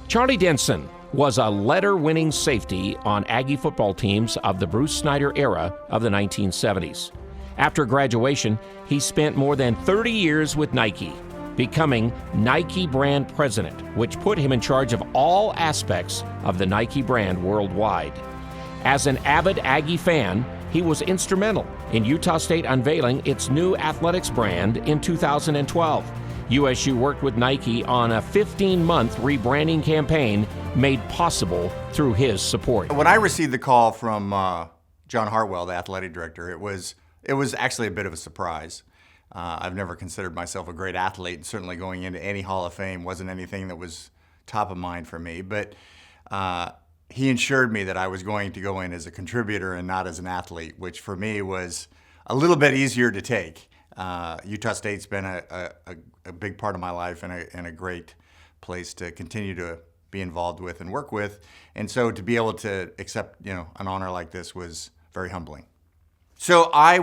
Charlie Denson was a letter-winning safety on Aggie football teams of the Bruce Snyder era of the 1970s. After graduation, he spent more than 30 years with Nike, becoming Nike brand president, which put him in charge of all aspects of the Nike brand worldwide. As an avid Aggie fan, he was instrumental in Utah State unveiling its new athletics brand in 2012. USU worked with Nike on a 15-month rebranding campaign made possible through his support. When I received the call from John Hartwell, the athletic director, it was actually a bit of a surprise. I've never considered myself a great athlete, and certainly going into any Hall of Fame wasn't anything that was top of mind for me. But he assured me that I was going to go in as a contributor and not as an athlete, which for me was a little bit easier to take. Utah State's been a big part of my life and a great place to continue to be involved with and work with. And so to be able to accept, an honor like this was very humbling. So I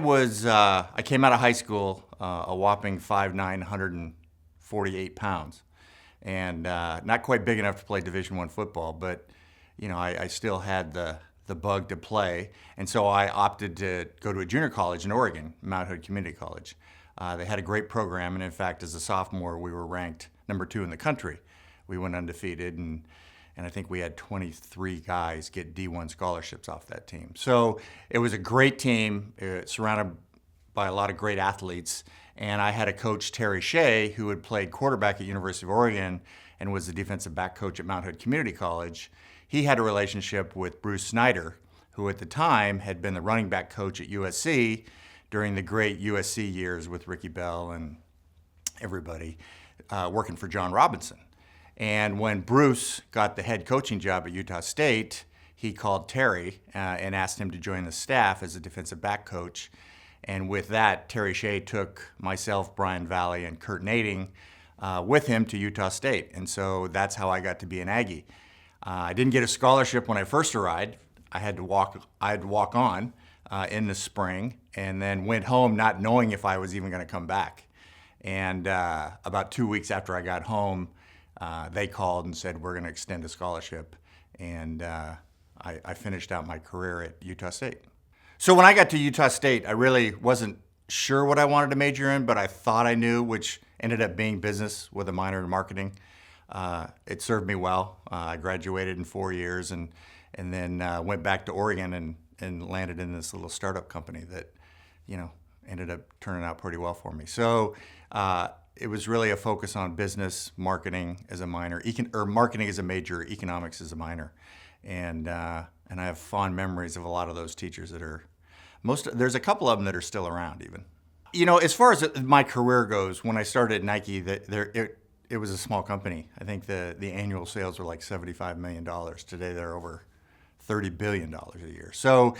came out of high school a whopping 5'9", 148 pounds, and not quite big enough to play Division I football, but I still had the bug to play, and so I opted to go to a junior college in Oregon, Mount Hood Community College. They had a great program, and in fact, as a sophomore, we were ranked number 2 in the country. We went undefeated, and I think we had 23 guys get D1 scholarships off that team. So it was a great team, surrounded by a lot of great athletes, and I had a coach, Terry Shea, who had played quarterback at University of Oregon and was the defensive back coach at Mount Hood Community College. He had a relationship with Bruce Snyder, who at the time had been the running back coach at USC during the great USC years with Ricky Bell and everybody, working for John Robinson. And when Bruce got the head coaching job at Utah State, he called Terry and asked him to join the staff as a defensive back coach. And with that, Terry Shea took myself, Brian Valley, and Kurt Nading with him to Utah State. And so that's how I got to be an Aggie. I didn't get a scholarship when I first arrived. I had to walk on in the spring, and then went home not knowing if I was even going to come back. And about 2 weeks after I got home, they called and said, we're going to extend a scholarship. And I finished out my career at Utah State. So when I got to Utah State, I really wasn't sure what I wanted to major in, but I thought I knew, which ended up being business with a minor in marketing. It served me well. I graduated in 4 years and then went back to Oregon and landed in this little startup company that, ended up turning out pretty well for me. So it was really a focus on business, marketing as a minor, or marketing as a major, economics as a minor. And I have fond memories of a lot of those teachers that are, there's a couple of them that are still around even. As far as my career goes, when I started at Nike, it was a small company. I think the annual sales were like $75 million. Today they're over $30 billion a year. So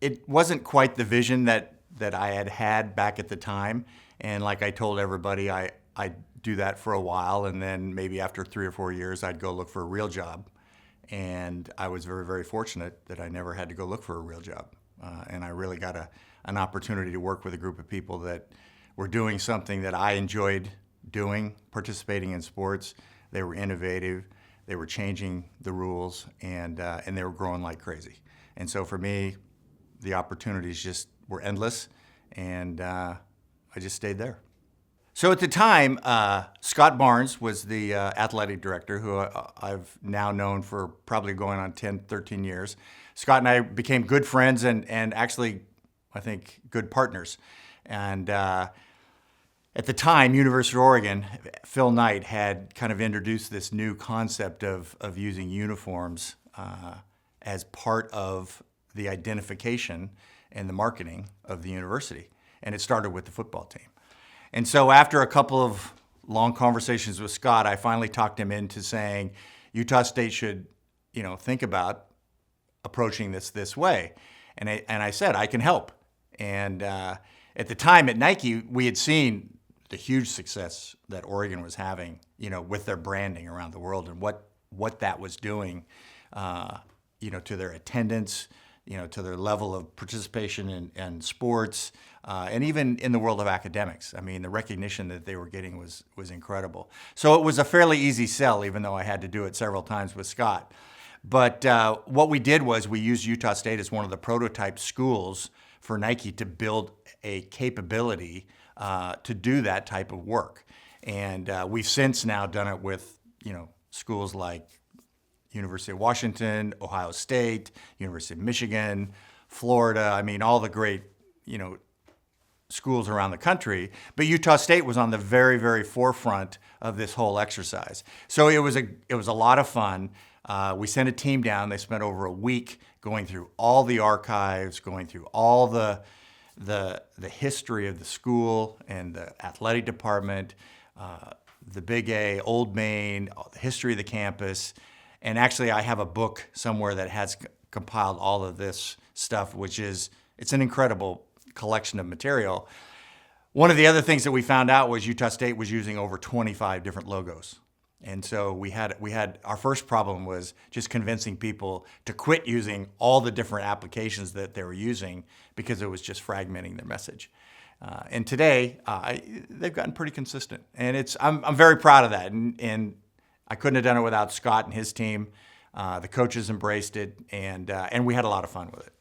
it wasn't quite the vision that I had back at the time. And like I told everybody, I'd do that for a while, and then maybe after 3 or 4 years, I'd go look for a real job. And I was very, very fortunate that I never had to go look for a real job. And I really got an opportunity to work with a group of people that were doing something that I enjoyed doing, participating in sports. They were innovative, they were changing the rules, and they were growing like crazy. And so for me, the opportunities just were endless, and I just stayed there. So at the time, Scott Barnes was the athletic director, who I've now known for probably going on 10, 13 years. Scott and I became good friends and actually, I think, good partners. And at the time, University of Oregon, Phil Knight had kind of introduced this new concept of using uniforms as part of the identification and the marketing of the university. And it started with the football team. And so after a couple of long conversations with Scott, I finally talked him into saying Utah State should, think about approaching this way. And I said, I can help. And at the time at Nike, we had seen the huge success that Oregon was having, with their branding around the world and what that was doing, to their attendance, to their level of participation in sports, and even in the world of academics. I mean, the recognition that they were getting was incredible. So it was a fairly easy sell, even though I had to do it several times with Scott. But what we did was we used Utah State as one of the prototype schools for Nike to build a capability to do that type of work. And we've since now done it with, schools like University of Washington, Ohio State, University of Michigan, Florida. I mean, all the great, schools around the country. But Utah State was on the very, very forefront of this whole exercise. So it was a lot of fun. We sent a team down. They spent over a week going through all the archives, going through all the history of the school and the athletic department, the Big A, Old Main, the history of the campus. And actually, I have a book somewhere that has compiled all of this stuff, it's an incredible collection of material. One of the other things that we found out was Utah State was using over 25 different logos. And so we had our first problem was just convincing people to quit using all the different applications that they were using because it was just fragmenting their message. And today, they've gotten pretty consistent. And I'm very proud of that. And I couldn't have done it without Scott and his team. The coaches embraced it, and we had a lot of fun with it.